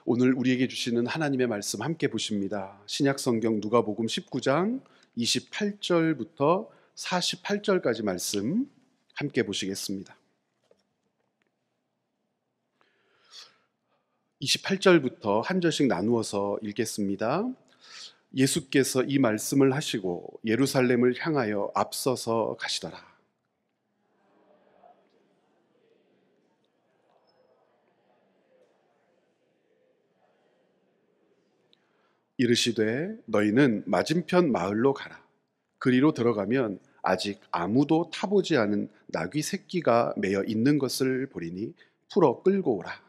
오늘 우리에게 주시는 하나님의 말씀 함께 보십니다. 신약성경 누가복음 19장 28절부터 48절까지 말씀 함께 보시겠습니다. 28절부터 한 절씩 나누어서 읽겠습니다. 예수께서 이 말씀을 하시고 예루살렘을 향하여 앞서서 가시더라. 이르시되 너희는 맞은편 마을로 가라. 그리로 들어가면 아직 아무도 타보지 않은 나귀 새끼가 매여 있는 것을 보리니 풀어 끌고 오라.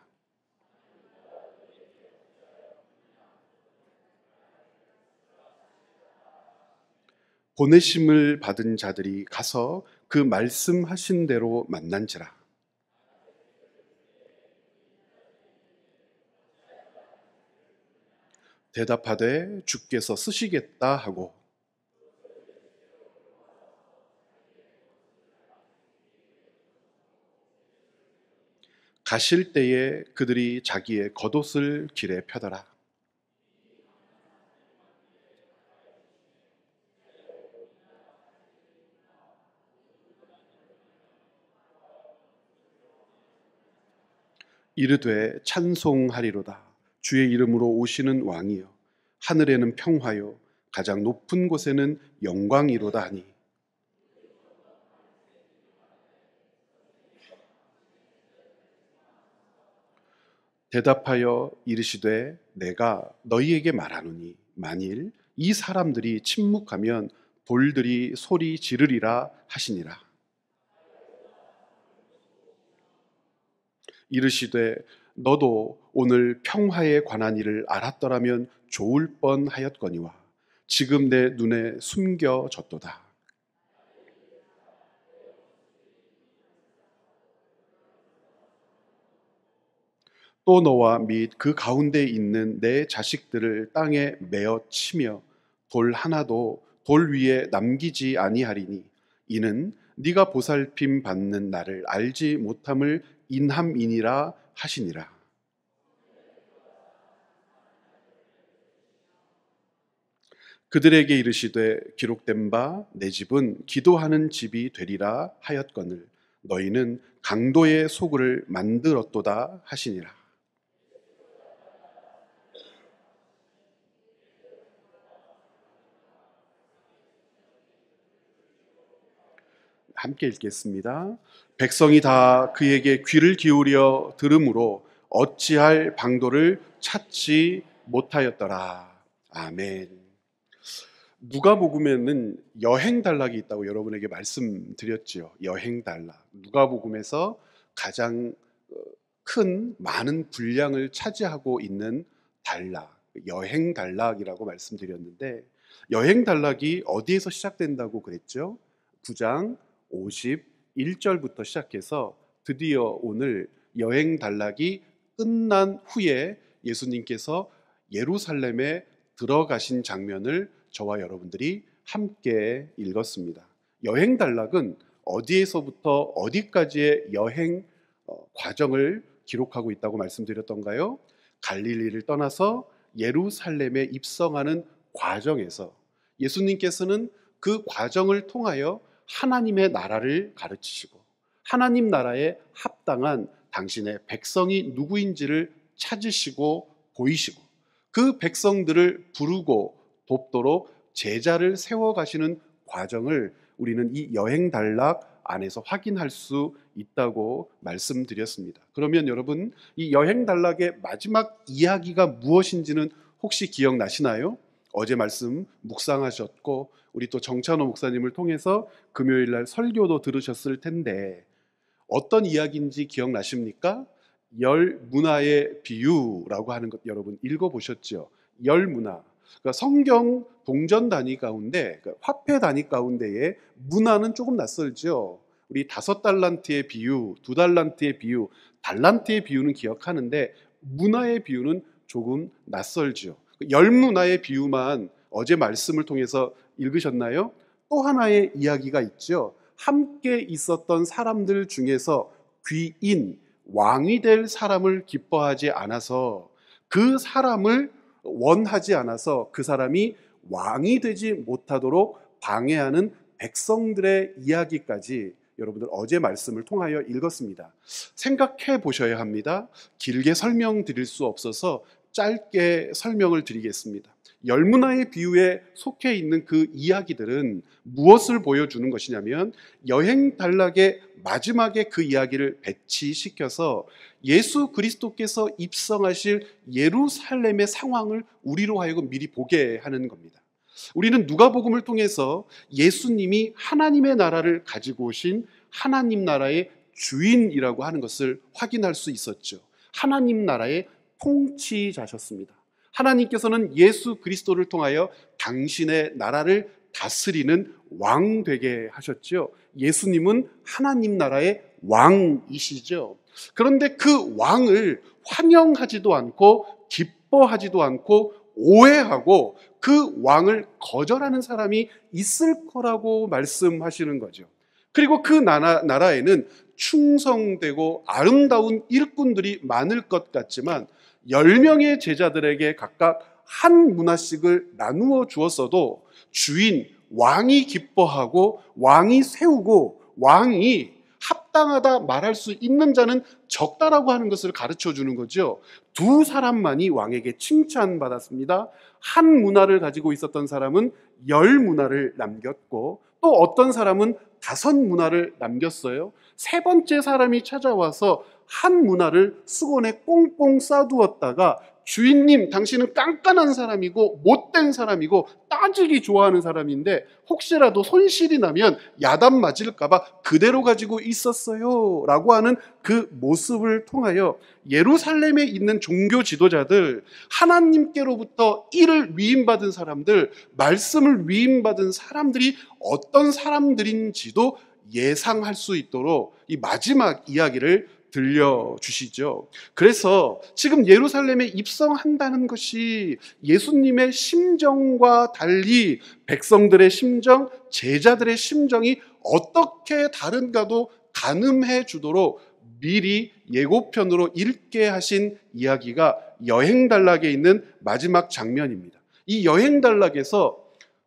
보내심을 받은 자들이 가서 그 말씀하신 대로 만난지라. 대답하되 주께서 쓰시겠다 하고 가실 때에 그들이 자기의 겉옷을 길에 펴더라. 이르되 찬송하리로다. 주의 이름으로 오시는 왕이여, 하늘에는 평화요 가장 높은 곳에는 영광이로다 하니, 대답하여 이르시되 내가 너희에게 말하노니 만일 이 사람들이 침묵하면 돌들이 소리 지르리라 하시니라. 이르시되 너도 오늘 평화에 관한 일을 알았더라면 좋을 뻔하였거니와 지금 내 눈에 숨겨졌도다. 또 너와 및 그 가운데 있는 내 자식들을 땅에 메어 치며 돌 하나도 돌 위에 남기지 아니하리니 이는 네가 보살핌 받는 나를 알지 못함을 인함이니라 하시니라. 그들에게 이르시되 기록된 바 내 집은 기도하는 집이 되리라 하였거늘 너희는 강도의 소굴을 만들었도다 하시니라. 함께 읽겠습니다. 백성이 다 그에게 귀를 기울여 들으므로 어찌할 방도를 찾지 못하였더라. 아멘. 누가복음에는 여행 단락이 있다고 여러분에게 말씀드렸지요. 여행 단락. 누가복음에서 가장 큰 많은 분량을 차지하고 있는 단락, 여행 단락이라고 말씀드렸는데, 여행 단락이 어디에서 시작된다고 그랬죠? 9장 51절부터 시작해서 드디어 오늘 여행 단락이 끝난 후에 예수님께서 예루살렘에 들어가신 장면을 저와 여러분들이 함께 읽었습니다. 여행 단락은 어디에서부터 어디까지의 여행 과정을 기록하고 있다고 말씀드렸던가요? 갈릴리를 떠나서 예루살렘에 입성하는 과정에서 예수님께서는 그 과정을 통하여 하나님의 나라를 가르치시고 하나님 나라에 합당한 당신의 백성이 누구인지를 찾으시고 보이시고 그 백성들을 부르고 돕도록 제자를 세워가시는 과정을 우리는 이 여행 단락 안에서 확인할 수 있다고 말씀드렸습니다. 그러면 여러분, 이 여행 단락의 마지막 이야기가 무엇인지는 혹시 기억나시나요? 어제 말씀 묵상하셨고 우리 또 정찬호 목사님을 통해서 금요일 날 설교도 들으셨을 텐데 어떤 이야기인지 기억나십니까? 열 문화의 비유라고 하는 것 여러분 읽어보셨죠? 열 문화. 그러니까 성경 동전 단위 가운데, 그러니까 화폐 단위 가운데에 문화는 조금 낯설죠. 우리 5달란트의 비유, 2달란트의 비유, 달란트의 비유는 기억하는데 문화의 비유는 조금 낯설죠. 열 문화의 비유만 어제 말씀을 통해서 읽으셨나요? 또 하나의 이야기가 있죠. 함께 있었던 사람들 중에서 귀인, 왕이 될 사람을 기뻐하지 않아서 그 사람을 원하지 않아서 그 사람이 왕이 되지 못하도록 방해하는 백성들의 이야기까지 여러분들 어제 말씀을 통하여 읽었습니다. 생각해 보셔야 합니다. 길게 설명드릴 수 없어서 짧게 설명을 드리겠습니다. 열문화의 비유에 속해 있는 그 이야기들은 무엇을 보여주는 것이냐면 여행 단락의 마지막에 그 이야기를 배치시켜서 예수 그리스도께서 입성하실 예루살렘의 상황을 우리로 하여금 미리 보게 하는 겁니다. 우리는 누가복음을 통해서 예수님이 하나님의 나라를 가지고 오신 하나님 나라의 주인이라고 하는 것을 확인할 수 있었죠. 하나님 나라의 통치자셨습니다. 하나님께서는 예수 그리스도를 통하여 당신의 나라를 다스리는 왕 되게 하셨죠. 예수님은 하나님 나라의 왕이시죠. 그런데 그 왕을 환영하지도 않고 기뻐하지도 않고 오해하고 그 왕을 거절하는 사람이 있을 거라고 말씀하시는 거죠. 그리고 그 나라에는 충성되고 아름다운 일꾼들이 많을 것 같지만 10명의 제자들에게 각각 한 문화씩을 나누어 주었어도 주인, 왕이 기뻐하고 왕이 세우고 왕이 합당하다 말할 수 있는 자는 적다라고 하는 것을 가르쳐 주는 거죠. 두 사람만이 왕에게 칭찬받았습니다. 한 문화를 가지고 있었던 사람은 10문화를 남겼고 또 어떤 사람은 5문화를 남겼어요. 세 번째 사람이 찾아와서 한 문화를 수건에 꽁꽁 싸두었다가 주인님, 당신은 깐깐한 사람이고 못된 사람이고 따지기 좋아하는 사람인데 혹시라도 손실이 나면 야단 맞을까봐 그대로 가지고 있었어요 라고 하는 그 모습을 통하여 예루살렘에 있는 종교 지도자들, 하나님께로부터 일을 위임받은 사람들, 말씀을 위임받은 사람들이 어떤 사람들인지도 예상할 수 있도록 이 마지막 이야기를 들려주시죠. 그래서 지금 예루살렘에 입성한다는 것이 예수님의 심정과 달리 백성들의 심정, 제자들의 심정이 어떻게 다른가도 가늠해 주도록 미리 예고편으로 읽게 하신 이야기가 여행 단락에 있는 마지막 장면입니다. 이 여행 단락에서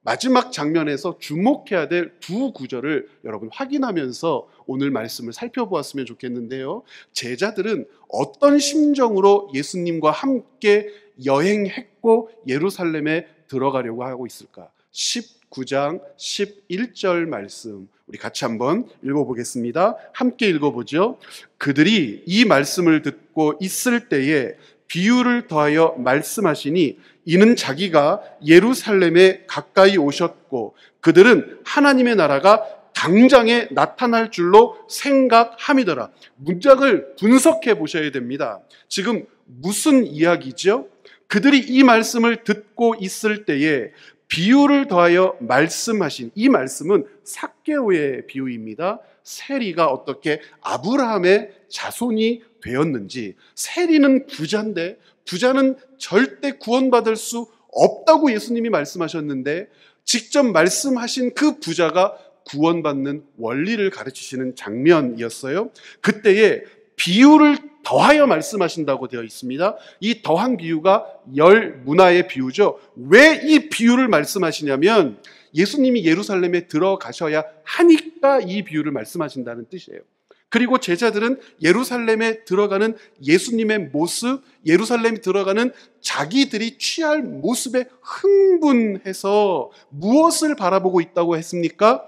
마지막 장면에서 주목해야 될 두 구절을 여러분 확인하면서 오늘 말씀을 살펴보았으면 좋겠는데요. 제자들은 어떤 심정으로 예수님과 함께 여행했고 예루살렘에 들어가려고 하고 있을까? 19장 11절 말씀 우리 같이 한번 읽어보겠습니다. 함께 읽어보죠. 그들이 이 말씀을 듣고 있을 때에 비유를 더하여 말씀하시니 이는 자기가 예루살렘에 가까이 오셨고 그들은 하나님의 나라가 당장에 나타날 줄로 생각함이더라. 문장을 분석해 보셔야 됩니다. 지금 무슨 이야기죠? 그들이 이 말씀을 듣고 있을 때에 비유를 더하여 말씀하신 이 말씀은 삭개오의 비유입니다. 세리가 어떻게 아브라함의 자손이 되었는지, 세리는 부자인데 부자는 절대 구원받을 수 없다고 예수님이 말씀하셨는데 직접 말씀하신 그 부자가 구원받는 원리를 가르치시는 장면이었어요. 그때에 비유를 더하여 말씀하신다고 되어 있습니다. 이 더한 비유가 열 문화의 비유죠. 왜 이 비유를 말씀하시냐면 예수님이 예루살렘에 들어가셔야 하니까 이 비유를 말씀하신다는 뜻이에요. 그리고 제자들은 예루살렘에 들어가는 예수님의 모습, 예루살렘에 들어가는 자기들이 취할 모습에 흥분해서 무엇을 바라보고 있다고 했습니까?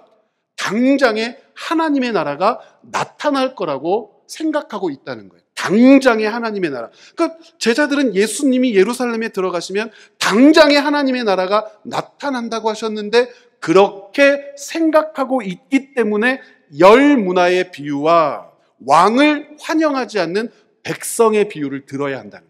당장에 하나님의 나라가 나타날 거라고 생각하고 있다는 거예요. 당장에 하나님의 나라. 그러니까 제자들은 예수님이 예루살렘에 들어가시면 당장에 하나님의 나라가 나타난다고 하셨는데 그렇게 생각하고 있기 때문에 열 문화의 비유와 왕을 환영하지 않는 백성의 비유를 들어야 한다는 거예요.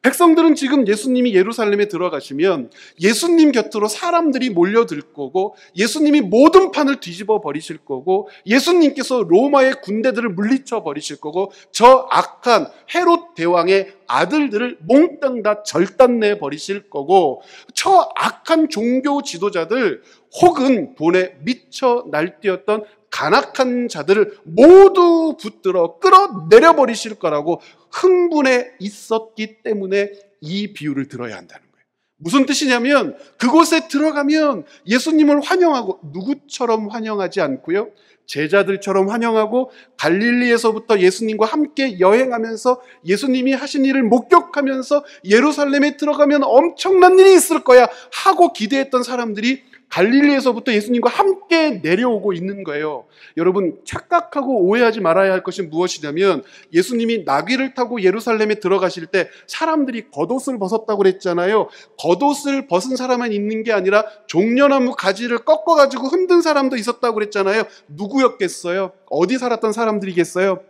백성들은 지금 예수님이 예루살렘에 들어가시면 예수님 곁으로 사람들이 몰려들 거고 예수님이 모든 판을 뒤집어 버리실 거고 예수님께서 로마의 군대들을 물리쳐 버리실 거고 저 악한 헤롯 대왕의 아들들을 몽땅 다 절단내 버리실 거고 저 악한 종교 지도자들 혹은 돈에 미쳐 날뛰었던 간악한 자들을 모두 붙들어 끌어내려 버리실 거라고 흥분해 있었기 때문에 이 비유를 들어야 한다는 거예요. 무슨 뜻이냐면 그곳에 들어가면 예수님을 환영하고, 누구처럼 환영하지 않고요, 제자들처럼 환영하고, 갈릴리에서부터 예수님과 함께 여행하면서 예수님이 하신 일을 목격하면서 예루살렘에 들어가면 엄청난 일이 있을 거야 하고 기대했던 사람들이 갈릴리에서부터 예수님과 함께 내려오고 있는 거예요. 여러분, 착각하고 오해하지 말아야 할 것이 무엇이냐면, 예수님이 나귀를 타고 예루살렘에 들어가실 때 사람들이 겉옷을 벗었다고 그랬잖아요. 겉옷을 벗은 사람만 있는 게 아니라 종려나무 가지를 꺾어가지고 흔든 사람도 있었다고 그랬잖아요. 누구였겠어요? 어디 살았던 사람들이겠어요?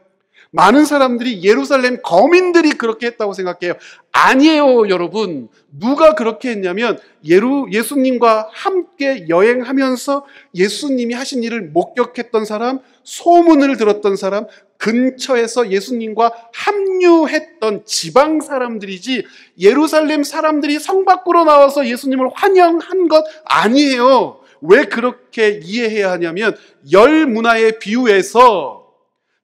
많은 사람들이, 예루살렘 거민들이 그렇게 했다고 생각해요. 아니에요, 여러분. 누가 그렇게 했냐면 예수님과 함께 여행하면서 예수님이 하신 일을 목격했던 사람, 소문을 들었던 사람, 근처에서 예수님과 합류했던 지방 사람들이지, 예루살렘 사람들이 성 밖으로 나와서 예수님을 환영한 것 아니에요. 왜 그렇게 이해해야 하냐면, 열 문화의 비유에서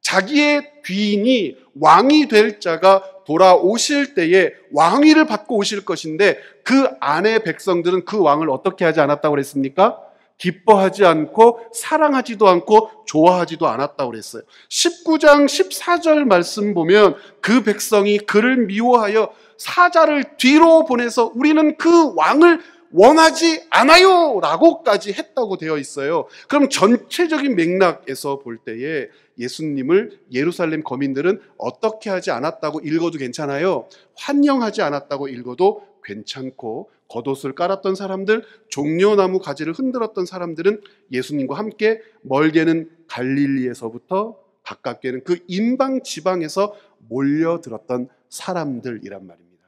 자기의 뒤인이, 왕이 될 자가 돌아오실 때에 왕위를 받고 오실 것인데, 그 안의 백성들은 그 왕을 어떻게 하지 않았다고 그랬습니까? 기뻐하지 않고 사랑하지도 않고 좋아하지도 않았다고 그랬어요. 19장 14절 말씀 보면 그 백성이 그를 미워하여 사자를 뒤로 보내서 우리는 그 왕을 원하지 않아요 라고까지 했다고 되어 있어요. 그럼 전체적인 맥락에서 볼 때에 예수님을 예루살렘 거민들은 어떻게 하지 않았다고 읽어도 괜찮아요? 환영하지 않았다고 읽어도 괜찮고, 겉옷을 깔았던 사람들, 종려나무 가지를 흔들었던 사람들은 예수님과 함께 멀게는 갈릴리에서부터 가깝게는 그 인방 지방에서 몰려들었던 사람들이란 말입니다.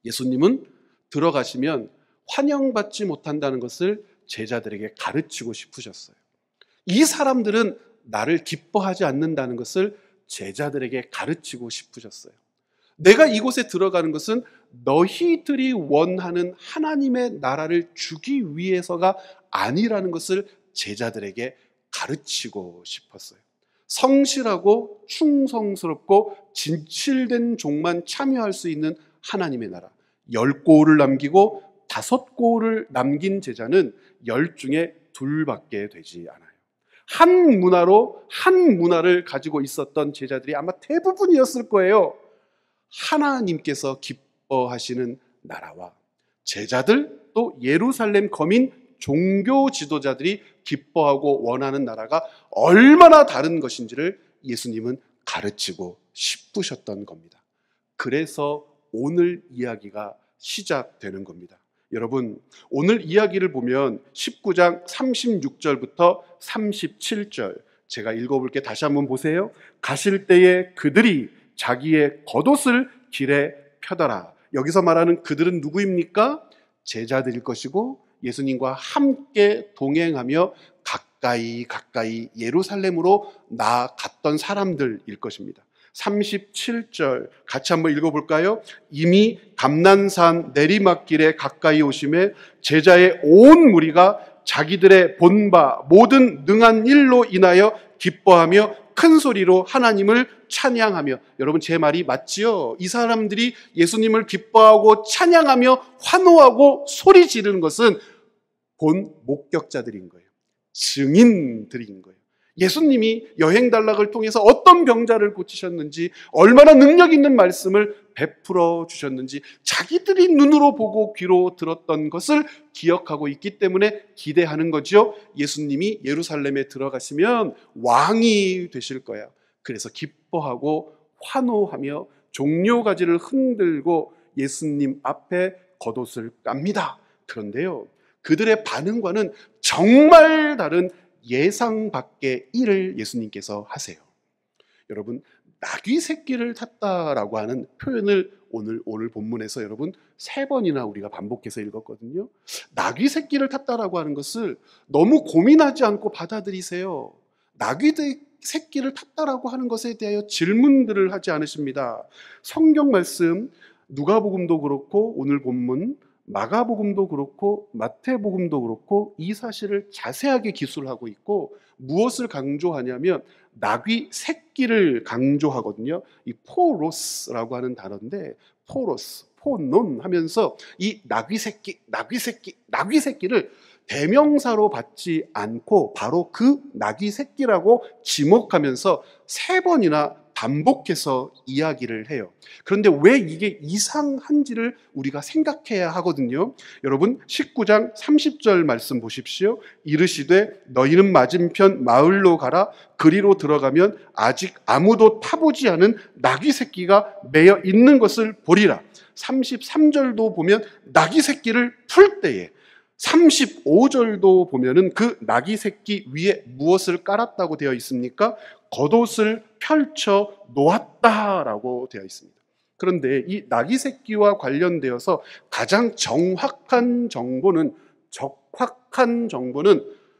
예수님은 들어가시면 환영받지 못한다는 것을 제자들에게 가르치고 싶으셨어요. 이 사람들은 나를 기뻐하지 않는다는 것을 제자들에게 가르치고 싶으셨어요. 내가 이곳에 들어가는 것은 너희들이 원하는 하나님의 나라를 주기 위해서가 아니라는 것을 제자들에게 가르치고 싶었어요. 성실하고 충성스럽고 진실된 종만 참여할 수 있는 하나님의 나라, 10고울을 남기고 5고울을 남긴 제자는 10 중에 2밖에 되지 않아요. 한 문화를 가지고 있었던 제자들이 아마 대부분이었을 거예요. 하나님께서 기뻐하시는 나라와 제자들, 또 예루살렘 거민 종교 지도자들이 기뻐하고 원하는 나라가 얼마나 다른 것인지를 예수님은 가르치고 싶으셨던 겁니다. 그래서 오늘 이야기가 시작되는 겁니다. 여러분, 오늘 이야기를 보면 19장 36절부터 37절 제가 읽어볼게. 다시 한번 보세요. 가실 때에 그들이 자기의 겉옷을 길에 펴더라. 여기서 말하는 그들은 누구입니까? 제자들일 것이고, 예수님과 함께 동행하며 가까이 예루살렘으로 나아갔던 사람들일 것입니다. 37절 같이 한번 읽어볼까요? 이미 감난산 내리막길에 가까이 오심에 제자의 온 무리가 자기들의 본바 모든 능한 일로 인하여 기뻐하며 큰 소리로 하나님을 찬양하며. 여러분, 제 말이 맞지요? 이 사람들이 예수님을 기뻐하고 찬양하며 환호하고 소리 지르는 것은 본 목격자들인 거예요. 증인들인 거예요. 예수님이 여행 단락을 통해서 어떤 병자를 고치셨는지, 얼마나 능력 있는 말씀을 베풀어 주셨는지 자기들이 눈으로 보고 귀로 들었던 것을 기억하고 있기 때문에 기대하는 거죠. 예수님이 예루살렘에 들어가시면 왕이 되실 거야. 그래서 기뻐하고 환호하며 종려가지를 흔들고 예수님 앞에 겉옷을 깝니다. 그런데요, 그들의 반응과는 정말 다른 예상 밖의 일을 예수님께서 하세요. 여러분, 나귀 새끼를 탔다라고 하는 표현을 오늘 본문에서 여러분 3번이나 우리가 반복해서 읽었거든요. 나귀 새끼를 탔다라고 하는 것을 너무 고민하지 않고 받아들이세요. 나귀 새끼를 탔다라고 하는 것에 대하여 질문들을 하지 않으십니다. 성경 말씀 누가복음도 그렇고 오늘 본문 마가복음도 그렇고 마태복음도 그렇고 이 사실을 자세하게 기술하고 있고, 무엇을 강조하냐면 나귀 새끼를 강조하거든요. 이 포로스라고 하는 단어인데, 포논 하면서 이 나귀 새끼를 대명사로 받지 않고 바로 그 나귀 새끼라고 지목하면서 3번이나 반복해서 이야기를 해요. 그런데 왜 이게 이상한지를 우리가 생각해야 하거든요. 여러분 19장 30절 말씀 보십시오. 이르시되 너희는 맞은편 마을로 가라. 그리로 들어가면 아직 아무도 타보지 않은 나귀 새끼가 매여 있는 것을 보리라. 33절도 보면 나귀 새끼를 풀 때에, 35절도 보면은 그 나귀 새끼 위에 무엇을 깔았다고 되어 있습니까? 겉옷을 펼쳐 놓았다라고 되어 있습니다. 그런데 이 나귀 새끼와 관련되어서 가장 적확한 정보는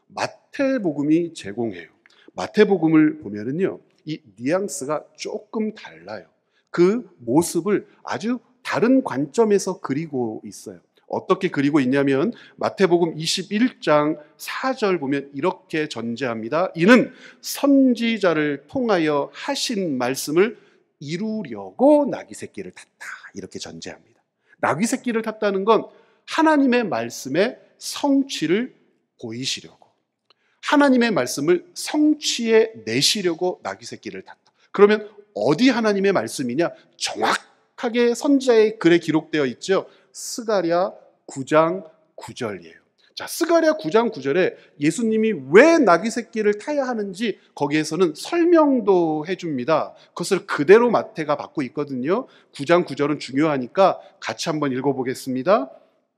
마태복음이 제공해요. 마태복음을 보면은요, 이 뉘앙스가 조금 달라요. 그 모습을 아주 다른 관점에서 그리고 있어요. 어떻게 그리고 있냐면 마태복음 21장 4절 보면 이렇게 전제합니다. 이는 선지자를 통하여 하신 말씀을 이루려고 나귀 새끼를 탔다. 이렇게 전제합니다. 나귀 새끼를 탔다는 건 하나님의 말씀의 성취를 보이시려고, 하나님의 말씀을 성취해 내시려고 나귀 새끼를 탔다. 그러면 어디 하나님의 말씀이냐? 정확하게 선지자의 글에 기록되어 있죠. 스가랴 9장 9절이에요. 자, 스가랴 9장 9절에 예수님이 왜 나귀 새끼를 타야 하는지 거기에서는 설명도 해줍니다. 그것을 그대로 마태가 받고 있거든요. 9장 9절은 중요하니까 같이 한번 읽어보겠습니다.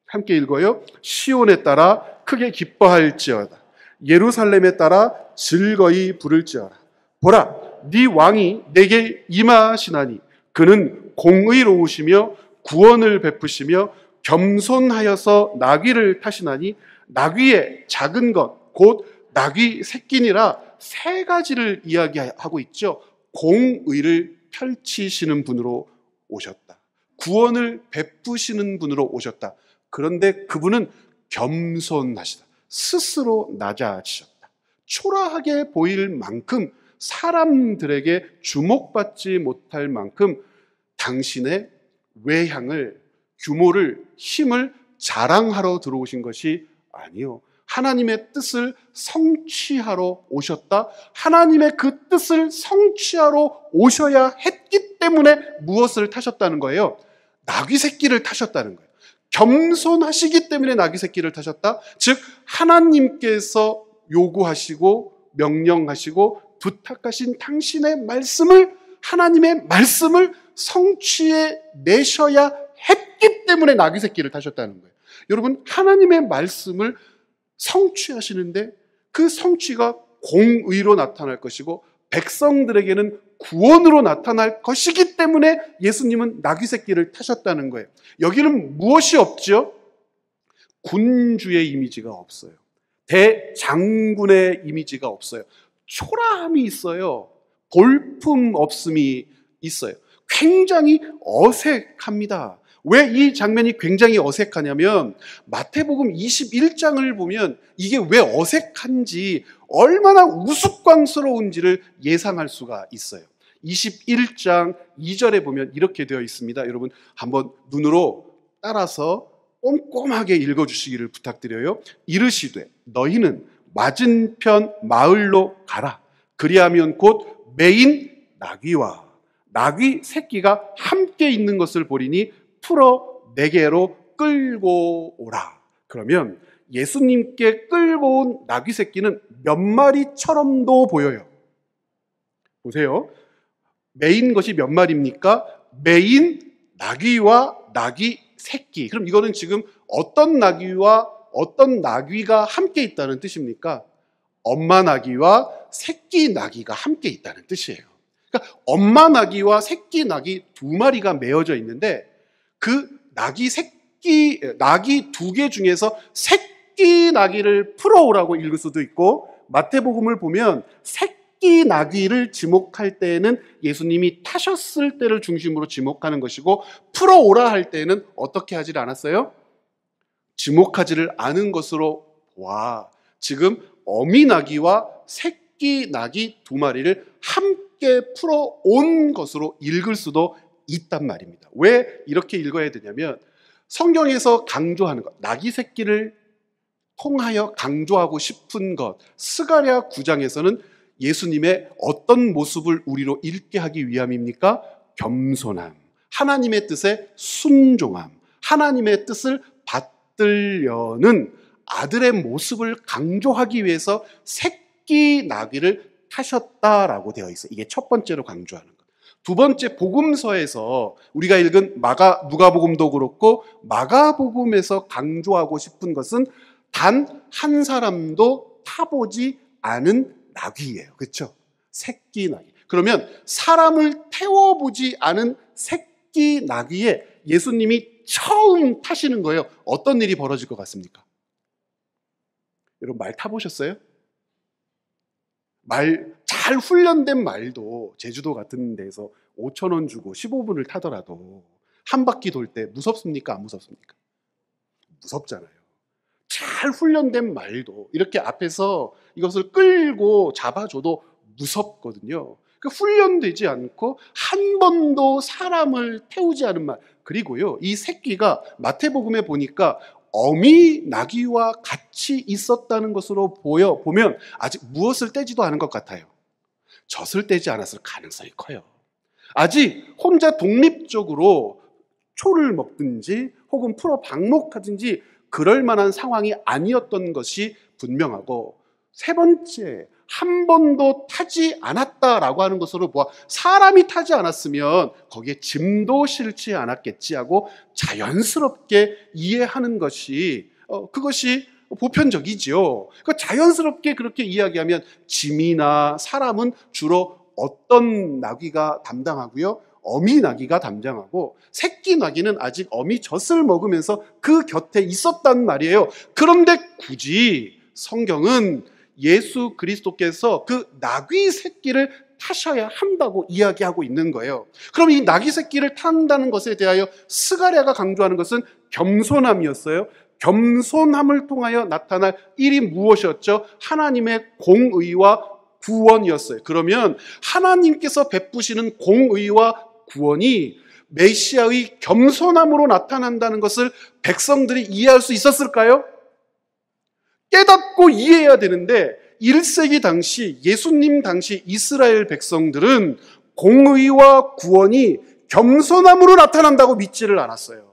함께 읽어요. 시온에 따라 크게 기뻐할지어다. 예루살렘에 따라 즐거이 부를지어다. 보라, 네 왕이 내게 임하시나니 그는 공의로우시며 구원을 베푸시며 겸손하여서 나귀를 타시나니 나귀의 작은 것 곧 나귀 새끼니라. 3가지를 이야기하고 있죠. 공의를 펼치시는 분으로 오셨다. 구원을 베푸시는 분으로 오셨다. 그런데 그분은 겸손하시다. 스스로 낮아지셨다. 초라하게 보일 만큼, 사람들에게 주목받지 못할 만큼 당신의 외향을, 규모를, 힘을 자랑하러 들어오신 것이 아니요, 하나님의 뜻을 성취하러 오셨다. 하나님의 그 뜻을 성취하러 오셔야 했기 때문에 무엇을 타셨다는 거예요? 나귀 새끼를 타셨다는 거예요. 겸손하시기 때문에 나귀 새끼를 타셨다. 즉 하나님께서 요구하시고 명령하시고 부탁하신 당신의 말씀을, 하나님의 말씀을 성취해 내셔야 했기 때문에 나귀 새끼를 타셨다는 거예요. 여러분, 하나님의 말씀을 성취하시는데 그 성취가 공의로 나타날 것이고 백성들에게는 구원으로 나타날 것이기 때문에 예수님은 나귀 새끼를 타셨다는 거예요. 여기는 무엇이 없죠? 군주의 이미지가 없어요. 대장군의 이미지가 없어요. 초라함이 있어요. 볼품 없음이 있어요. 굉장히 어색합니다. 왜 이 장면이 굉장히 어색하냐면 마태복음 21장을 보면 이게 왜 어색한지, 얼마나 우스꽝스러운지를 예상할 수가 있어요. 21장 2절에 보면 이렇게 되어 있습니다. 여러분 한번 눈으로 따라서 꼼꼼하게 읽어주시기를 부탁드려요. 이르시되 너희는 맞은편 마을로 가라. 그리하면 곧 매인 나귀와 나귀 새끼가 함께 있는 것을 보리니 풀어 내게로 끌고 오라. 그러면 예수님께 끌고 온 나귀 새끼는 몇 마리처럼도 보여요. 보세요. 매인 것이 몇 마리입니까? 매인 나귀와 나귀 새끼. 그럼 이거는 지금 어떤 나귀와 어떤 나귀가 함께 있다는 뜻입니까? 엄마 나귀와 새끼 나귀가 함께 있다는 뜻이에요. 그러니까 엄마 나귀와 새끼 나귀 2마리가 메어져 있는데 그 나귀 2개 중에서 새끼 나귀를 풀어오라고 읽을 수도 있고, 마태복음을 보면 새끼 나귀를 지목할 때에는 예수님이 타셨을 때를 중심으로 지목하는 것이고, 풀어오라 할 때에는 어떻게 하질 않았어요? 지목하지를 않은 것으로 와, 지금 어미 나귀와 새끼 나귀 2마리를 함께 풀어온 것으로 읽을 수도 있단 말입니다. 왜 이렇게 읽어야 되냐면 성경에서 강조하는 것, 나귀 새끼를 통하여 강조하고 싶은 것, 스가랴 9장에서는 예수님의 어떤 모습을 우리로 읽게 하기 위함입니까? 겸손함, 하나님의 뜻에 순종함, 하나님의 뜻을 받들려는 아들의 모습을 강조하기 위해서 새끼 나귀를 타셨다라고 되어 있어요. 이게 첫 번째로 강조하는 것. 두 번째, 복음서에서 우리가 읽은 누가복음도 그렇고 마가복음에서 강조하고 싶은 것은 단 한 사람도 타보지 않은 나귀예요. 그렇죠? 새끼 나귀. 그러면 사람을 태워보지 않은 새끼 나귀에 예수님이 처음 타시는 거예요. 어떤 일이 벌어질 것 같습니까? 여러분 말 타보셨어요? 잘 훈련된 말도 제주도 같은 데서 5,000원 주고 15분을 타더라도 한 바퀴 돌 때 무섭습니까? 안 무섭습니까? 무섭잖아요. 잘 훈련된 말도 이렇게 앞에서 이것을 끌고 잡아줘도 무섭거든요. 그 훈련되지 않고 한 번도 사람을 태우지 않은 말. 그리고요, 이 새끼가 마태복음에 보니까 어미 나귀와 같이 있었다는 것으로 보면 아직 무엇을 떼지도 않은 것 같아요. 젖을 떼지 않았을 가능성이 커요. 아직 혼자 독립적으로 초를 먹든지 혹은 풀어 방목하든지 그럴 만한 상황이 아니었던 것이 분명하고, 세 번째, 한 번도 타지 않았다라고 하는 것으로 보아 사람이 타지 않았으면 거기에 짐도 실지 않았겠지 하고 자연스럽게 이해하는 것이 그것이 보편적이지요. 자연스럽게 그렇게 이야기하면 짐이나 사람은 주로 어떤 나귀가 담당하고요, 어미 나귀가 담당하고, 새끼 나귀는 아직 어미 젖을 먹으면서 그 곁에 있었단 말이에요. 그런데 굳이 성경은 예수 그리스도께서 그 나귀 새끼를 타셔야 한다고 이야기하고 있는 거예요. 그럼 이 나귀 새끼를 탄다는 것에 대하여 스가랴가 강조하는 것은 겸손함이었어요. 겸손함을 통하여 나타날 일이 무엇이었죠? 하나님의 공의와 구원이었어요. 그러면 하나님께서 베푸시는 공의와 구원이 메시아의 겸손함으로 나타난다는 것을 백성들이 이해할 수 있었을까요? 깨닫고 이해해야 되는데 1세기 당시, 예수님 당시 이스라엘 백성들은 공의와 구원이 겸손함으로 나타난다고 믿지를 않았어요.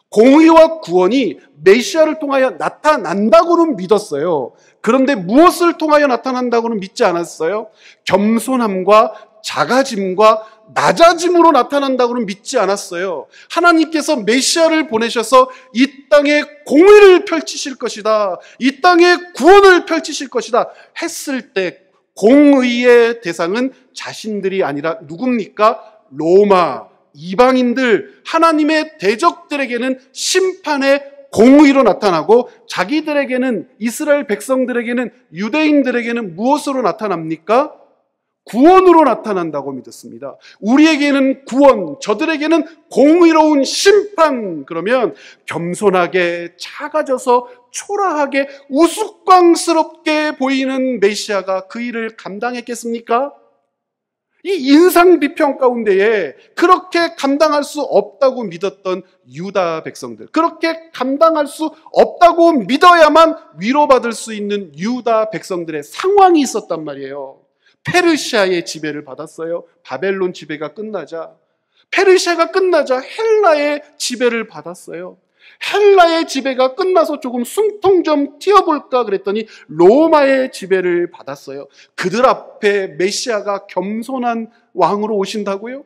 공의와 구원이 메시아를 통하여 나타난다고는 믿었어요. 그런데 무엇을 통하여 나타난다고는 믿지 않았어요? 겸손함과 작아짐과 낮아짐으로 나타난다고는 믿지 않았어요. 하나님께서 메시아를 보내셔서 이 땅에 공의를 펼치실 것이다, 이 땅에 구원을 펼치실 것이다 했을 때 공의의 대상은 자신들이 아니라 누굽니까? 로마, 이방인들, 하나님의 대적들에게는 심판의 공의로 나타나고, 자기들에게는, 이스라엘 백성들에게는, 유대인들에게는 무엇으로 나타납니까? 구원으로 나타난다고 믿었습니다. 우리에게는 구원, 저들에게는 공의로운 심판. 그러면 겸손하게, 작아져서 초라하게, 우스꽝스럽게 보이는 메시아가 그 일을 감당했겠습니까? 이 인상 비평 가운데에 그렇게 감당할 수 없다고 믿었던 유다 백성들, 그렇게 감당할 수 없다고 믿어야만 위로받을 수 있는 유다 백성들의 상황이 있었단 말이에요. 페르시아의 지배를 받았어요. 바벨론 지배가 끝나자, 페르시아가 끝나자 헬라의 지배를 받았어요. 헬라의 지배가 끝나서 조금 숨통 좀 튀어볼까 그랬더니 로마의 지배를 받았어요. 그들 앞에 메시아가 겸손한 왕으로 오신다고요?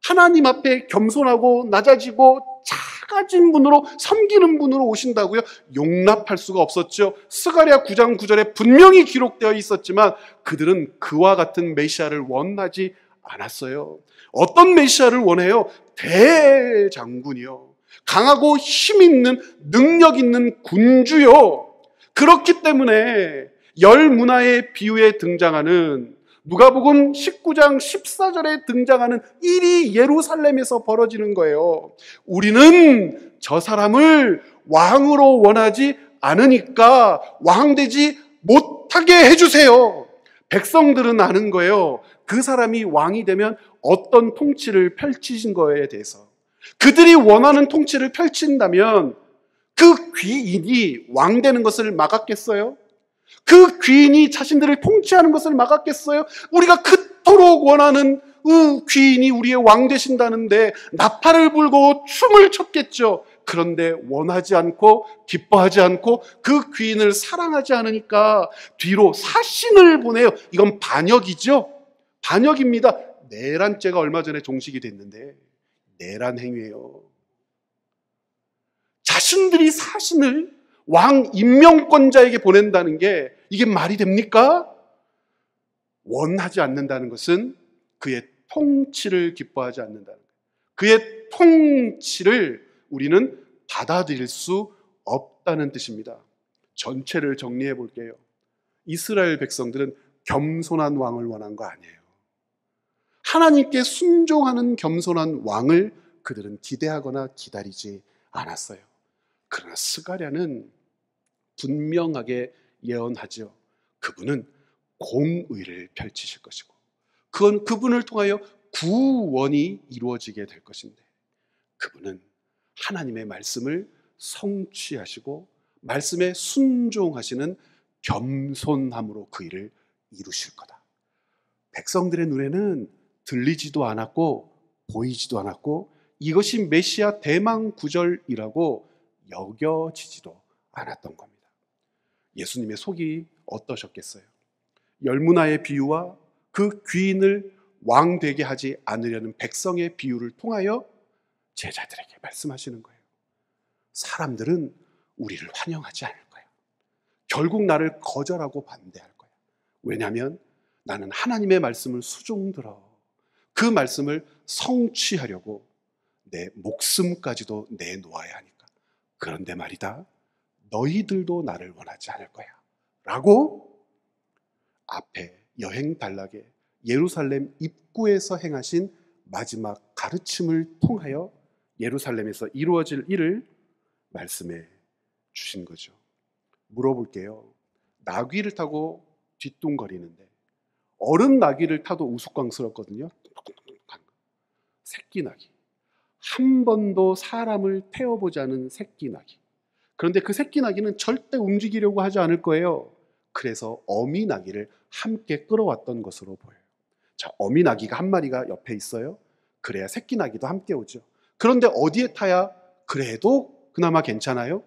하나님 앞에 겸손하고 낮아지고 작아진 분으로, 섬기는 분으로 오신다고요? 용납할 수가 없었죠. 스가랴 9장 9절에 분명히 기록되어 있었지만 그들은 그와 같은 메시아를 원하지 않았어요. 어떤 메시아를 원해요? 대장군이요, 강하고 힘 있는, 능력 있는 군주요. 그렇기 때문에 열 문화의 비유에 등장하는, 누가복음 19장 14절에 등장하는 일이 예루살렘에서 벌어지는 거예요. 우리는 저 사람을 왕으로 원하지 않으니까 왕되지 못하게 해주세요. 백성들은 아는 거예요. 그 사람이 왕이 되면 어떤 통치를 펼치신 거에 대해서. 그들이 원하는 통치를 펼친다면 그 귀인이 왕 되는 것을 막았겠어요? 그 귀인이 자신들을 통치하는 것을 막았겠어요? 우리가 그토록 원하는 귀인이 우리의 왕 되신다는데 나팔을 불고 춤을 췄겠죠. 그런데 원하지 않고 기뻐하지 않고 그 귀인을 사랑하지 않으니까 뒤로 사신을 보내요. 이건 반역이죠. 반역입니다. 내란죄가 얼마 전에 종식이 됐는데 내란 행위예요. 자신들이 사신을 왕 임명권자에게 보낸다는 게 이게 말이 됩니까? 원하지 않는다는 것은 그의 통치를 기뻐하지 않는다는 거예요. 그의 통치를 우리는 받아들일 수 없다는 뜻입니다. 전체를 정리해 볼게요. 이스라엘 백성들은 겸손한 왕을 원한 거 아니에요. 하나님께 순종하는 겸손한 왕을 그들은 기대하거나 기다리지 않았어요. 그러나 스가랴는 분명하게 예언하죠. 그분은 공의를 펼치실 것이고 그건 그분을 통하여 구원이 이루어지게 될 것인데 그분은 하나님의 말씀을 성취하시고 말씀에 순종하시는 겸손함으로 그 일을 이루실 거다. 백성들의 눈에는 들리지도 않았고 보이지도 않았고 이것이 메시아 대망 구절이라고 여겨지지도 않았던 겁니다. 예수님의 속이 어떠셨겠어요? 열무나의 비유와 그 귀인을 왕 되게 하지 않으려는 백성의 비유를 통하여 제자들에게 말씀하시는 거예요. 사람들은 우리를 환영하지 않을 거야. 결국 나를 거절하고 반대할 거야. 왜냐하면 나는 하나님의 말씀을 수종들어 그 말씀을 성취하려고 내 목숨까지도 내놓아야 하니까. 그런데 말이다, 너희들도 나를 원하지 않을 거야 라고 앞에 여행 단락에 예루살렘 입구에서 행하신 마지막 가르침을 통하여 예루살렘에서 이루어질 일을 말씀해 주신 거죠. 물어볼게요. 나귀를 타고 뒤뚱거리는데 어른 나귀를 타도 우스꽝스럽거든요. 새끼 나귀. 한 번도 사람을 태워보지 않은 새끼 나귀. 그런데 그 새끼 나귀는 절대 움직이려고 하지 않을 거예요. 그래서 어미 나귀를 함께 끌어왔던 것으로 보여요. 자, 어미 나귀가 한 마리가 옆에 있어요. 그래야 새끼 나귀도 함께 오죠. 그런데 어디에 타야 그래도 그나마 괜찮아요?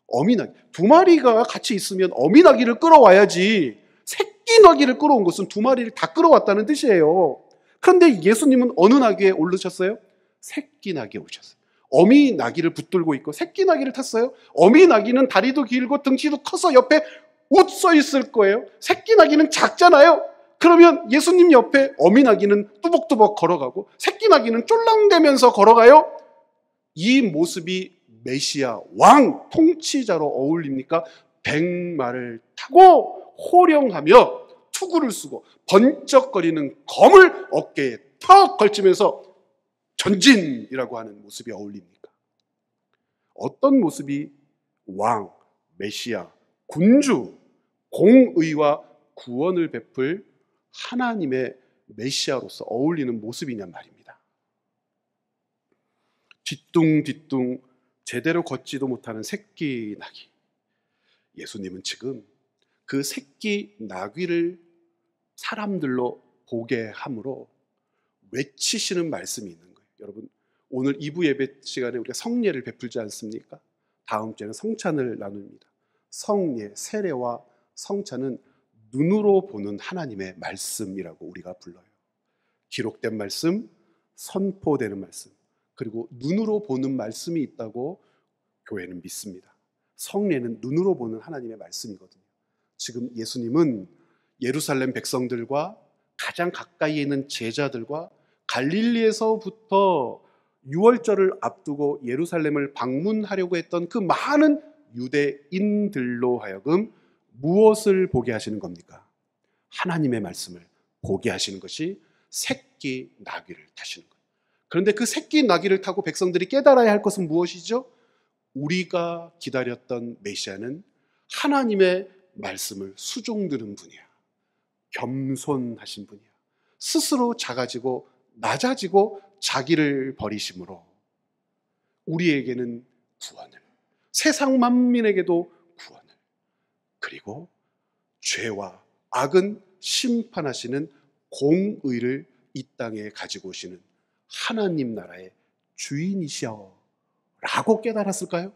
어미 나귀. 두 마리가 같이 있으면 어미 나귀를 끌어와야지. 새끼 나귀를 끌어온 것은 두 마리를 다 끌어왔다는 뜻이에요. 그런데 예수님은 어느 나귀에 오르셨어요? 새끼 나귀에 오셨어요. 어미 나귀를 붙들고 있고 새끼 나귀를 탔어요. 어미 나귀는 다리도 길고 등치도 커서 옆에 옷 써 있을 거예요. 새끼 나귀는 작잖아요. 그러면 예수님 옆에 어미 나귀는 뚜벅뚜벅 걸어가고 새끼 나귀는 쫄랑대면서 걸어가요. 이 모습이 메시아 왕 통치자로 어울립니까? 백마를 타고 호령하며 투구를 쓰고 번쩍거리는 검을 어깨에 턱 걸치면서 전진이라고 하는 모습이 어울립니까? 어떤 모습이 왕, 메시아, 군주, 공의와 구원을 베풀 하나님의 메시아로서 어울리는 모습이냔 말입니다. 뒤뚱뒤뚱 제대로 걷지도 못하는 새끼 나귀. 예수님은 지금 그 새끼 나귀를 사람들로 보게 함으로 외치시는 말씀이 있는 거예요. 여러분, 오늘 2부 예배 시간에 우리가 성례를 베풀지 않습니까? 다음 주에는 성찬을 나눕니다. 성례, 세례와 성찬은 눈으로 보는 하나님의 말씀이라고 우리가 불러요. 기록된 말씀, 선포되는 말씀, 그리고 눈으로 보는 말씀이 있다고 교회는 믿습니다. 성례는 눈으로 보는 하나님의 말씀이거든요. 지금 예수님은 예루살렘 백성들과 가장 가까이에 있는 제자들과 갈릴리에서부터 유월절을 앞두고 예루살렘을 방문하려고 했던 그 많은 유대인들로 하여금 무엇을 보게 하시는 겁니까? 하나님의 말씀을 보게 하시는 것이 새끼 나귀를 타시는 거예요. 그런데 그 새끼 나귀를 타고 백성들이 깨달아야 할 것은 무엇이죠? 우리가 기다렸던 메시아는 하나님의 말씀을 수종드는 분이야. 겸손하신 분이야. 스스로 작아지고 낮아지고 자기를 버리심으로 우리에게는 구원을, 세상 만민에게도 구원을, 그리고 죄와 악은 심판하시는 공의를 이 땅에 가지고 오시는 하나님 나라의 주인이시여 라고 깨달았을까요?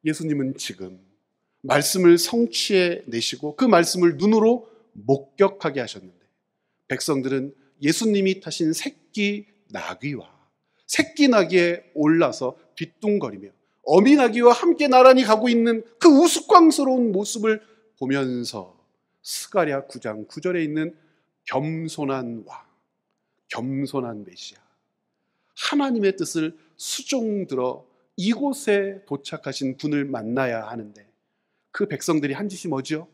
예수님은 지금 말씀을 성취해 내시고 그 말씀을 눈으로 목격하게 하셨는데, 백성들은 예수님이 타신 새끼 나귀와 새끼 나귀에 올라서 뒤뚱거리며 어미 나귀와 함께 나란히 가고 있는 그 우스꽝스러운 모습을 보면서 스가랴 9장 9절에 있는 겸손한 왕, 겸손한 메시아, 하나님의 뜻을 수종들어 이곳에 도착하신 분을 만나야 하는데, 그 백성들이 한 짓이 뭐죠?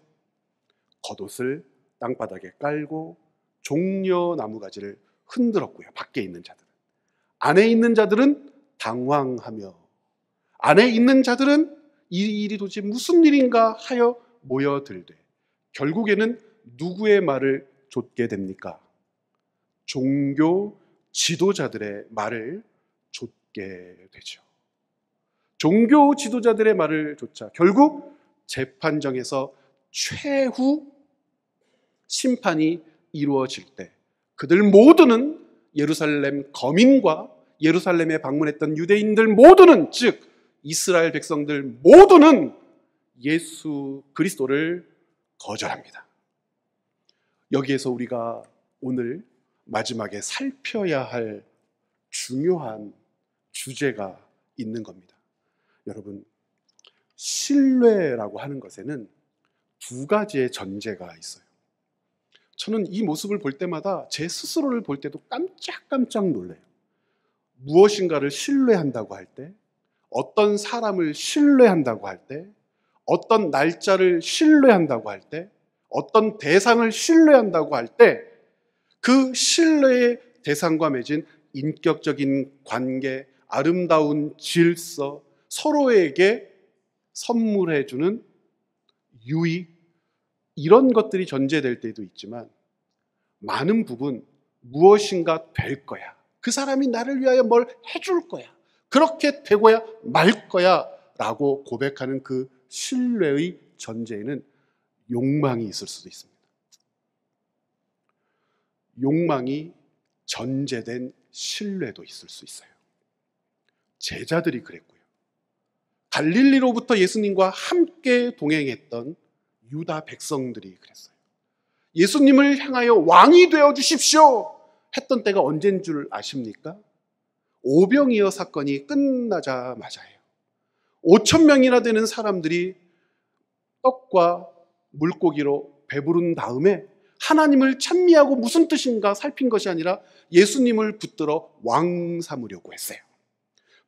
겉옷을 땅바닥에 깔고 종려 나무가지를 흔들었고요. 밖에 있는 자들은. 안에 있는 자들은 당황하며, 안에 있는 자들은 이 일이 도대체 무슨 일인가 하여 모여들되, 결국에는 누구의 말을 좇게 됩니까? 종교 지도자들의 말을 좇게 되죠. 종교 지도자들의 말을 좇아 결국 재판정에서 최후 심판이 이루어질 때 그들 모두는, 예루살렘 거민과 예루살렘에 방문했던 유대인들 모두는, 즉 이스라엘 백성들 모두는 예수 그리스도를 거절합니다. 여기에서 우리가 오늘 마지막에 살펴야 할 중요한 주제가 있는 겁니다. 여러분, 신뢰라고 하는 것에는 두 가지의 전제가 있어요. 저는 이 모습을 볼 때마다 제 스스로를 볼 때도 깜짝깜짝 놀라요. 무엇인가를 신뢰한다고 할 때, 어떤 사람을 신뢰한다고 할 때, 어떤 날짜를 신뢰한다고 할 때, 어떤 대상을 신뢰한다고 할 때, 그 신뢰의 대상과 맺은 인격적인 관계, 아름다운 질서, 서로에게 선물해주는 유의, 이런 것들이 전제될 때도 있지만, 많은 부분 무엇인가 될 거야, 그 사람이 나를 위하여 뭘 해줄 거야, 그렇게 되고야 말 거야 라고 고백하는 그 신뢰의 전제에는 욕망이 있을 수도 있습니다. 욕망이 전제된 신뢰도 있을 수 있어요. 제자들이 그랬고요. 갈릴리로부터 예수님과 함께 동행했던 유다 백성들이 그랬어요. 예수님을 향하여 왕이 되어 주십시오 했던 때가 언제인 줄 아십니까? 오병이어 사건이 끝나자마자예요. 5,000명이나 되는 사람들이 떡과 물고기로 배부른 다음에 하나님을 찬미하고 무슨 뜻인가 살핀 것이 아니라 예수님을 붙들어 왕 삼으려고 했어요.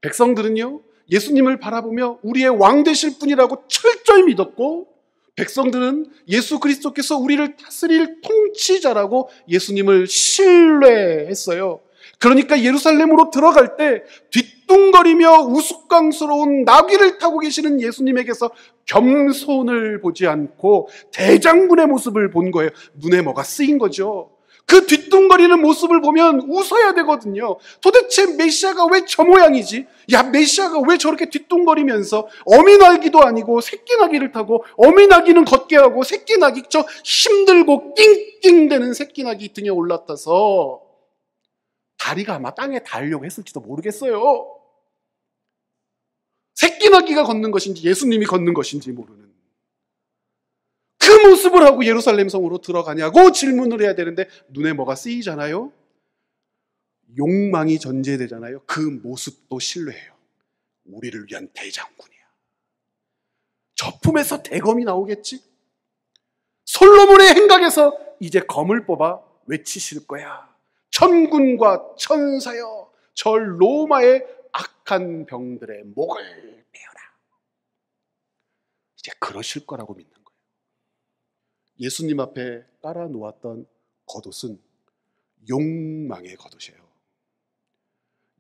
백성들은요, 예수님을 바라보며 우리의 왕 되실 분이라고 철저히 믿었고, 백성들은 예수 그리스도께서 우리를 다스릴 통치자라고 예수님을 신뢰했어요. 그러니까 예루살렘으로 들어갈 때 뒤뚱거리며 우스꽝스러운 나귀를 타고 계시는 예수님에게서 겸손을 보지 않고 대장군의 모습을 본 거예요. 눈에 뭐가 쓰인 거죠. 그 뒤뚱거리는 모습을 보면 웃어야 되거든요. 도대체 메시아가 왜 저 모양이지? 야, 메시아가 왜 저렇게 뒤뚱거리면서 어미나귀도 아니고 새끼나귀를 타고, 어미나귀는 걷게 하고 새끼나귀 저 힘들고 낑낑대는 새끼나귀 등에 올라타서 다리가 아마 땅에 닿으려고 했을지도 모르겠어요. 새끼나귀가 걷는 것인지 예수님이 걷는 것인지 모르는 그 모습을 하고 예루살렘 성으로 들어가냐고 질문을 해야 되는데 눈에 뭐가 쓰이잖아요. 욕망이 전제되잖아요. 그 모습도 신뢰해요. 우리를 위한 대장군이야. 저 품에서 대검이 나오겠지? 솔로몬의 행각에서 이제 검을 뽑아 외치실 거야. 천군과 천사여, 저 로마의 악한 병들의 목을 베어라. 이제 그러실 거라고 믿는 거예요. 예수님 앞에 깔아놓았던 겉옷은 욕망의 겉옷이에요.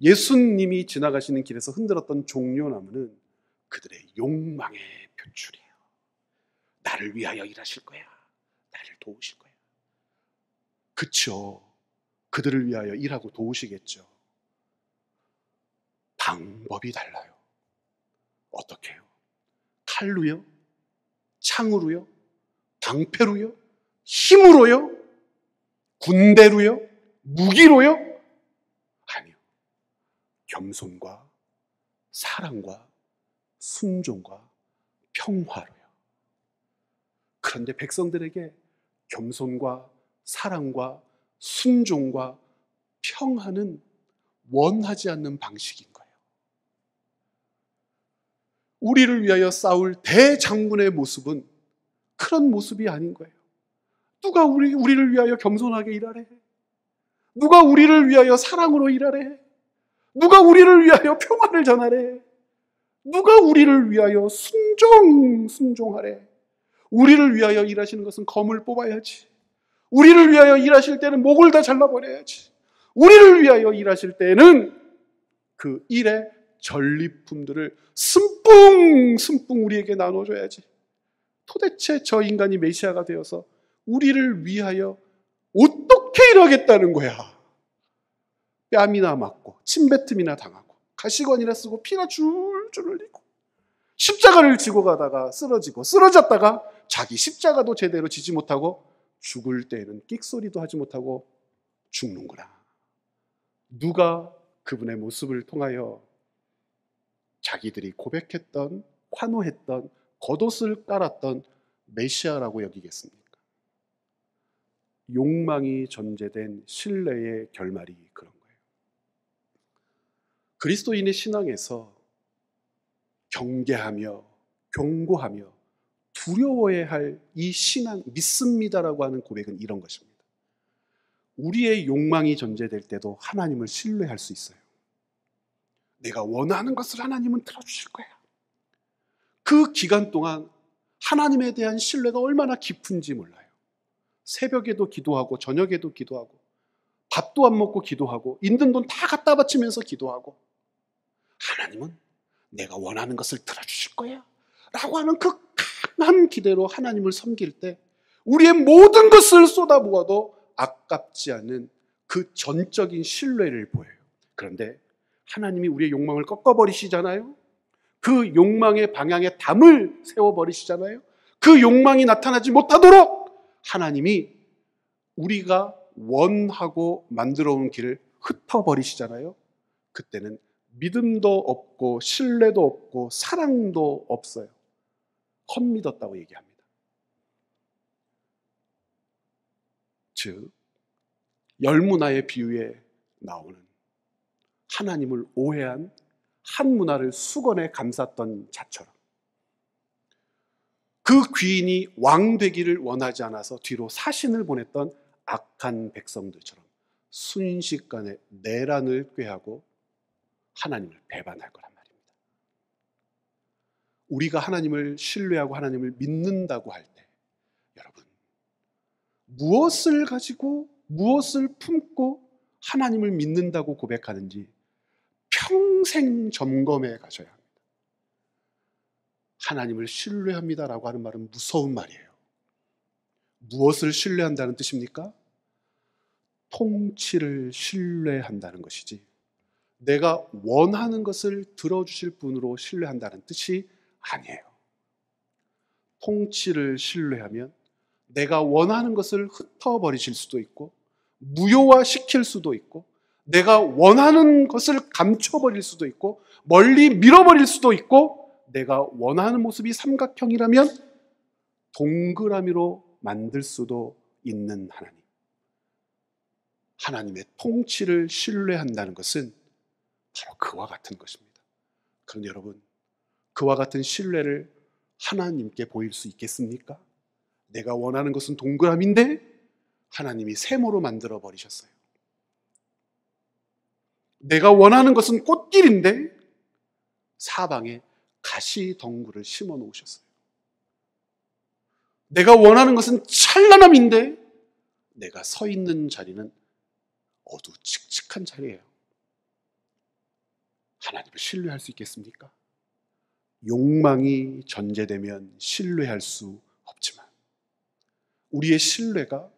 예수님이 지나가시는 길에서 흔들었던 종려나무는 그들의 욕망의 표출이에요. 나를 위하여 일하실 거야. 나를 도우실 거야. 그쵸? 그들을 위하여 일하고 도우시겠죠. 방법이 달라요. 어떻게 해요? 칼로요? 창으로요? 방패로요? 힘으로요? 군대로요? 무기로요? 아니요. 겸손과 사랑과 순종과 평화로요. 그런데 백성들에게 겸손과 사랑과 순종과 평화는 원하지 않는 방식인 거예요. 우리를 위하여 싸울 대장군의 모습은 그런 모습이 아닌 거예요. 누가 우리를 위하여 겸손하게 일하래? 누가 우리를 위하여 사랑으로 일하래? 누가 우리를 위하여 평화를 전하래? 누가 우리를 위하여 순종하래? 우리를 위하여 일하시는 것은 검을 뽑아야지. 우리를 위하여 일하실 때는 목을 다 잘라버려야지. 우리를 위하여 일하실 때는 그 일의 전리품들을 스뿡 우리에게 나눠줘야지. 도대체 저 인간이 메시아가 되어서 우리를 위하여 어떻게 일하겠다는 거야? 뺨이나 맞고 침뱉음이나 당하고 가시관이나 쓰고 피나 줄줄 흘리고 십자가를 지고 가다가 쓰러졌다가 자기 십자가도 제대로 지지 못하고 죽을 때에는 끽소리도 하지 못하고 죽는구나. 누가 그분의 모습을 통하여 자기들이 고백했던, 환호했던, 겉옷을 깔았던 메시아라고 여기겠습니까? 욕망이 전제된 신뢰의 결말이 그런 거예요. 그리스도인의 신앙에서 경계하며 경고하며 두려워해야 할 이 신앙, 믿습니다라고 하는 고백은 이런 것입니다. 우리의 욕망이 전제될 때도 하나님을 신뢰할 수 있어요. 내가 원하는 것을 하나님은 들어주실 거야. 그 기간 동안 하나님에 대한 신뢰가 얼마나 깊은지 몰라요. 새벽에도 기도하고 저녁에도 기도하고 밥도 안 먹고 기도하고 있는 돈 다 갖다 바치면서 기도하고 하나님은 내가 원하는 것을 들어주실 거야 라고 하는 그 강한 기대로 하나님을 섬길 때 우리의 모든 것을 쏟아부어도 아깝지 않은 그 전적인 신뢰를 보여요. 그런데 하나님이 우리의 욕망을 꺾어버리시잖아요. 그 욕망의 방향에 담을 세워버리시잖아요. 그 욕망이 나타나지 못하도록 하나님이 우리가 원하고 만들어온 길을 흩어버리시잖아요. 그때는 믿음도 없고 신뢰도 없고 사랑도 없어요. 헛믿었다고 얘기합니다. 즉 열문화의 비유에 나오는 하나님을 오해한 한 문화를 수건에 감쌌던 자처럼 그 귀인이 왕 되기를 원하지 않아서 뒤로 사신을 보냈던 악한 백성들처럼 순식간에 내란을 꾀하고 하나님을 배반할 거란 말입니다. 우리가 하나님을 신뢰하고 하나님을 믿는다고 할 때 여러분 무엇을 가지고 무엇을 품고 하나님을 믿는다고 고백하는지 평생 점검해 가셔야 합니다. 하나님을 신뢰합니다라고 하는 말은 무서운 말이에요. 무엇을 신뢰한다는 뜻입니까? 통치를 신뢰한다는 것이지 내가 원하는 것을 들어주실 분으로 신뢰한다는 뜻이 아니에요. 통치를 신뢰하면 내가 원하는 것을 흩어버리실 수도 있고 무효화시킬 수도 있고 내가 원하는 것을 감춰버릴 수도 있고 멀리 밀어버릴 수도 있고 내가 원하는 모습이 삼각형이라면 동그라미로 만들 수도 있는 하나님. 하나님의 통치를 신뢰한다는 것은 바로 그와 같은 것입니다. 그런데 여러분, 그와 같은 신뢰를 하나님께 보일 수 있겠습니까? 내가 원하는 것은 동그라미인데 하나님이 세모로 만들어 버리셨어요. 내가 원하는 것은 꽃길인데 사방에 가시덩굴을 심어 놓으셨어요. 내가 원하는 것은 찬란함인데 내가 서 있는 자리는 어두칙칙한 자리예요. 하나님을 신뢰할 수 있겠습니까? 욕망이 전제되면 신뢰할 수 없지만 우리의 신뢰가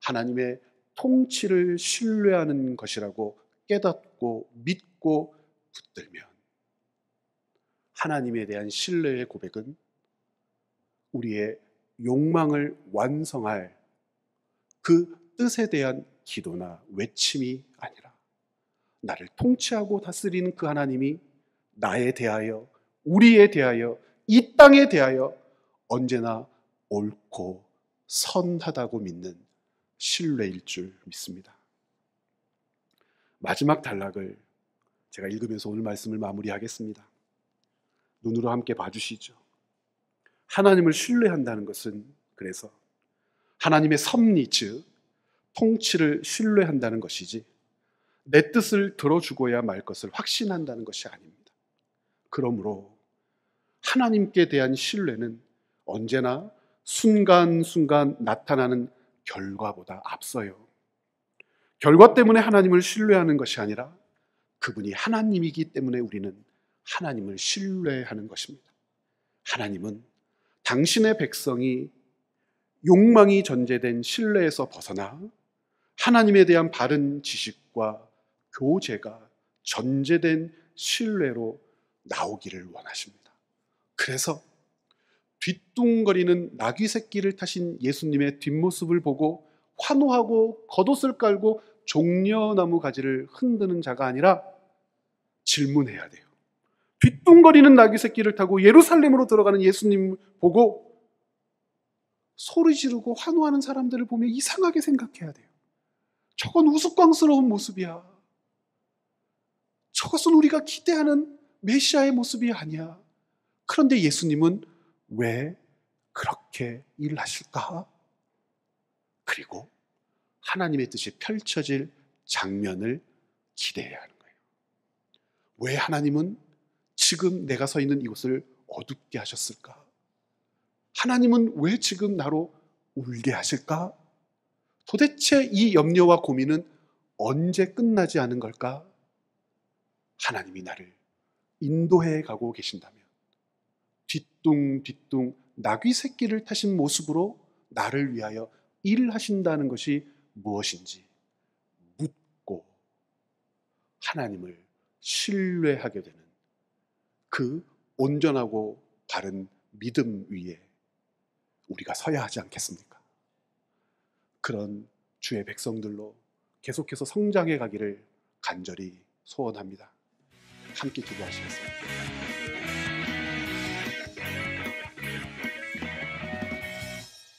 하나님의 통치를 신뢰하는 것이라고 깨닫고 믿고 붙들면 하나님에 대한 신뢰의 고백은 우리의 욕망을 완성할 그 뜻에 대한 기도나 외침이 아니라 나를 통치하고 다스리는 그 하나님이 나에 대하여, 우리에 대하여, 이 땅에 대하여 언제나 옳고 선하다고 믿는 신뢰일 줄 믿습니다. 마지막 단락을 제가 읽으면서 오늘 말씀을 마무리하겠습니다. 눈으로 함께 봐주시죠. 하나님을 신뢰한다는 것은 그래서 하나님의 섭리, 즉 통치를 신뢰한다는 것이지 내 뜻을 들어주고야 말 것을 확신한다는 것이 아닙니다. 그러므로 하나님께 대한 신뢰는 언제나 순간순간 나타나는 결과보다 앞서요. 결과 때문에 하나님을 신뢰하는 것이 아니라 그분이 하나님이기 때문에 우리는 하나님을 신뢰하는 것입니다. 하나님은 당신의 백성이 욕망이 전제된 신뢰에서 벗어나 하나님에 대한 바른 지식과 교제가 전제된 신뢰로 나오기를 원하십니다. 그래서 뒤뚱거리는 나귀 새끼를 타신 예수님의 뒷모습을 보고 환호하고 겉옷을 깔고 종려나무 가지를 흔드는 자가 아니라 질문해야 돼요. 뒤뚱거리는 나귀 새끼를 타고 예루살렘으로 들어가는 예수님 보고 소리 지르고 환호하는 사람들을 보며 이상하게 생각해야 돼요. 저건 우스꽝스러운 모습이야. 저것은 우리가 기대하는 메시아의 모습이 아니야. 그런데 예수님은 왜 그렇게 일하실까? 그리고 하나님의 뜻이 펼쳐질 장면을 기대해야 하는 거예요. 왜 하나님은 지금 내가 서 있는 이곳을 어둡게 하셨을까? 하나님은 왜 지금 나로 울게 하실까? 도대체 이 염려와 고민은 언제 끝나지 않은 걸까? 하나님이 나를 인도해 가고 계신다면 뒤뚱뒤뚱 나귀 새끼를 타신 모습으로 나를 위하여 일하신다는 것이 무엇인지 묻고 하나님을 신뢰하게 되는 그 온전하고 바른 믿음 위에 우리가 서야 하지 않겠습니까? 그런 주의 백성들로 계속해서 성장해 가기를 간절히 소원합니다. 함께 기도하시겠습니다.